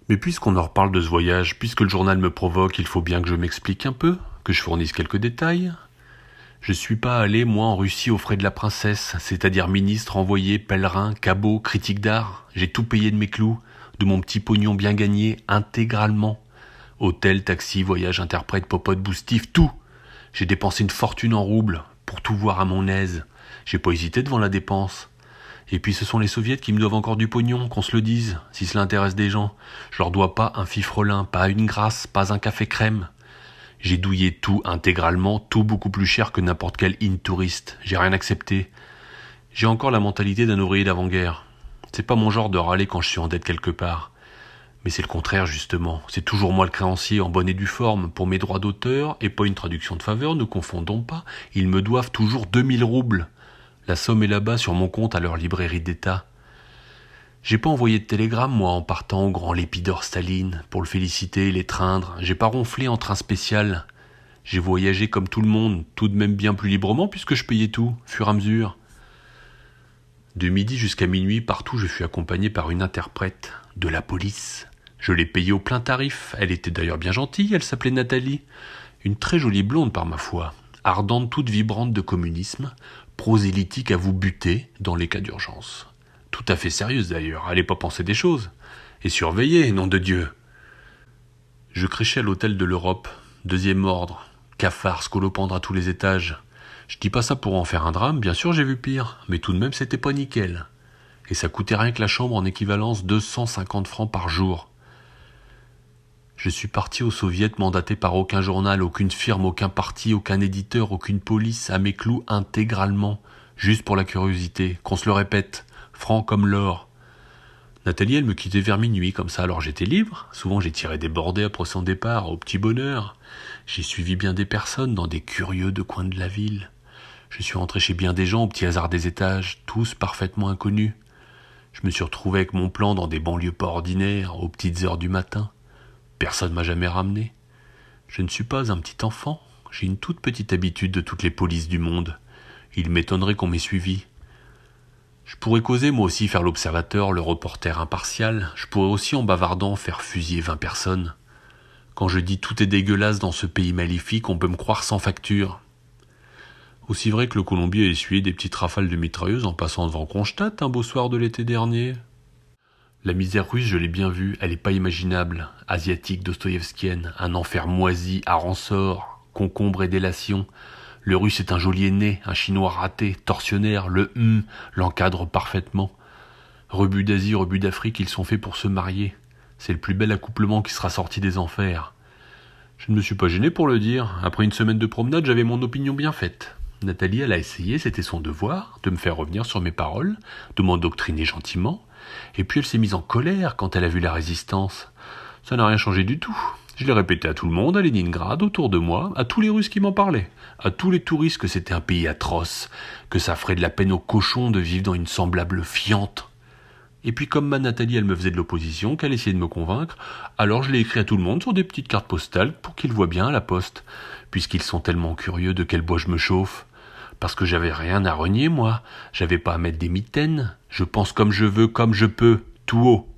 Mais puisqu'on en reparle de ce voyage, puisque le journal me provoque, il faut bien que je m'explique un peu, que je fournisse quelques détails. Je suis pas allé, moi, en Russie aux frais de la princesse, c'est-à-dire ministre, envoyé, pèlerin, cabot, critique d'art. J'ai tout payé de mes clous, de mon petit pognon bien gagné, intégralement. Hôtel, taxi, voyage, interprète, popote, boostif, tout. J'ai dépensé une fortune en roubles, pour tout voir à mon aise. J'ai pas hésité devant la dépense. Et puis ce sont les soviets qui me doivent encore du pognon, qu'on se le dise, si cela intéresse des gens. Je leur dois pas un fifrelin, pas une grasse, pas un café crème. J'ai douillé tout intégralement, tout beaucoup plus cher que n'importe quel in-touriste. J'ai rien accepté. J'ai encore la mentalité d'un ouvrier d'avant-guerre. C'est pas mon genre de râler quand je suis en dette quelque part. Mais c'est le contraire, justement. C'est toujours moi le créancier en bonne et due forme pour mes droits d'auteur et pas une traduction de faveur, ne confondons pas. Ils me doivent toujours 2000 roubles. La somme est là-bas sur mon compte à leur librairie d'État. J'ai pas envoyé de télégramme, moi, en partant au grand Lépidor Staline, pour le féliciter et l'étreindre. J'ai pas ronflé en train spécial. J'ai voyagé comme tout le monde, tout de même bien plus librement puisque je payais tout, fur et à mesure. De midi jusqu'à minuit, partout je fus accompagné par une interprète, de la police. Je l'ai payée au plein tarif, elle était d'ailleurs bien gentille, elle s'appelait Nathalie. Une très jolie blonde par ma foi, ardente toute vibrante de communisme, prosélytique à vous buter dans les cas d'urgence. Tout à fait sérieuse d'ailleurs, allez pas penser des choses. Et surveiller, nom de Dieu. Je créchais à l'hôtel de l'Europe, deuxième ordre, cafards, scolopendres à tous les étages. Je dis pas ça pour en faire un drame, bien sûr j'ai vu pire, mais tout de même c'était pas nickel. Et ça coûtait rien que la chambre en équivalence 250 francs par jour. Je suis parti au soviet mandaté par aucun journal, aucune firme, aucun parti, aucun éditeur, aucune police, à mes clous intégralement, juste pour la curiosité, qu'on se le répète, franc comme l'or. Nathalie, elle me quittait vers minuit, comme ça, alors j'étais libre. Souvent j'ai tiré des bordées après son départ, au petit bonheur. J'ai suivi bien des personnes dans des curieux de coins de la ville. Je suis rentré chez bien des gens au petit hasard des étages, tous parfaitement inconnus. Je me suis retrouvé avec mon plan dans des banlieues pas ordinaires, aux petites heures du matin. Personne m'a jamais ramené. Je ne suis pas un petit enfant. J'ai une toute petite habitude de toutes les polices du monde. Il m'étonnerait qu'on m'ait suivi. Je pourrais causer moi aussi, faire l'observateur, le reporter impartial. Je pourrais aussi, en bavardant, faire fusiller 20 personnes. Quand je dis tout est dégueulasse dans ce pays maléfique, on peut me croire sans facture. Aussi vrai que le Colombier a essuyé des petites rafales de mitrailleuses en passant devant Kronstadt un beau soir de l'été dernier. La misère russe, je l'ai bien vue, elle est pas imaginable. Asiatique, dostoïevskienne, un enfer moisi, à rensort, concombre et délation. Le russe est un geôlier né, un chinois raté, tortionnaire, le l'encadre parfaitement. Rebut d'Asie, rebut d'Afrique, ils sont faits pour se marier. C'est le plus bel accouplement qui sera sorti des enfers. Je ne me suis pas gêné pour le dire. Après une semaine de promenade, j'avais mon opinion bien faite. Nathalie, elle a essayé, c'était son devoir, de me faire revenir sur mes paroles, de m'endoctriner gentiment. Et puis elle s'est mise en colère quand elle a vu la résistance. Ça n'a rien changé du tout. Je l'ai répété à tout le monde, à Leningrad, autour de moi, à tous les Russes qui m'en parlaient, à tous les touristes que c'était un pays atroce, que ça ferait de la peine aux cochons de vivre dans une semblable fiente. Et puis comme ma Nathalie, elle me faisait de l'opposition, qu'elle essayait de me convaincre, alors je l'ai écrit à tout le monde sur des petites cartes postales pour qu'ils voient bien à la poste, puisqu'ils sont tellement curieux de quel bois je me chauffe. Parce que j'avais rien à renier, moi. J'avais pas à mettre des mitaines. Je pense comme je veux, comme je peux, tout haut.